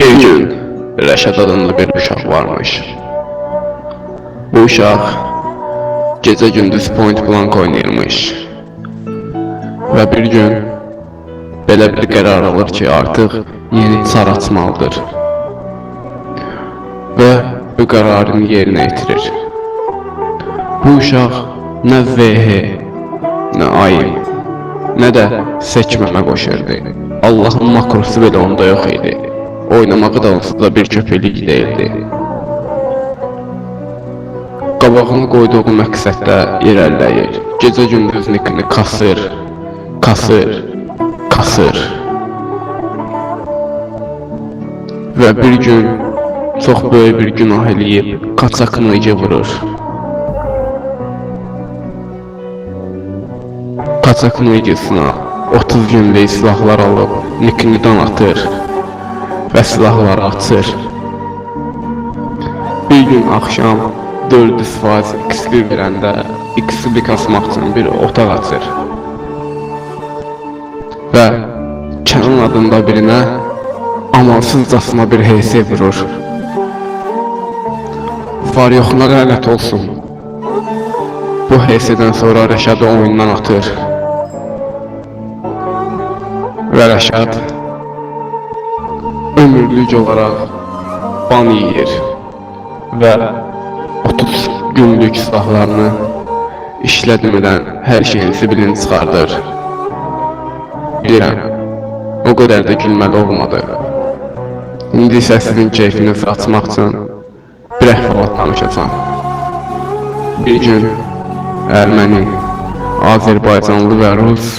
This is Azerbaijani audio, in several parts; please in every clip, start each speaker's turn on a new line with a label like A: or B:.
A: Bir gün Rəşad adında bir uşaq varmış. Bu uşaq gecə gündüz point blank oynayırmış. Və bir gün belə bir qərar alır ki, artıq yeni çar açmalıdır. Və bu qərarını yerinə yetirir. Bu uşaq nə VH, nə ayım, nə də sekməmə qoşurdu. Allahın makrosu belə onda yox idi. Oynamağı da onsuz da bir köpəklik deyildi. Qabağını qoyduğu məqsəddə irəliləyir. Gecə gündüz nikini kasır, və bir gün çox böyük bir günah eləyib qaçaqını vurur. Qaçaqını ilgisine 30 günlük silahlar alıb nikini atır və silahları açır. Bir gün axşam 400% XP verəndə XP kasmaq üçün bir otaq açır. Və Kenan adında birinə amalsızcasına bir HS vurur. Var yoxuna lənət olsun. Bu HS'dən sonra Rəşadı oyundan atır. Və Rəşad ömürlük olaraq ban yiyir və 30 günlük silahlarını işlətmədən hər şeyin zibilini çıxardır. Bilirəm, o qədər də gülməli olmadı. İndi isə sizin keyfinizi açmaq üçün bir əhvalat danışacağam. Bir gün Erməni, Azərbaycanlı və Rus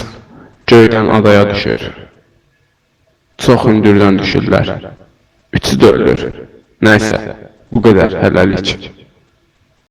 A: göydən adaya düşür. Çox hündürdən düşürlər. Üçü də ölür. Nəysə, bu qədər hələlik.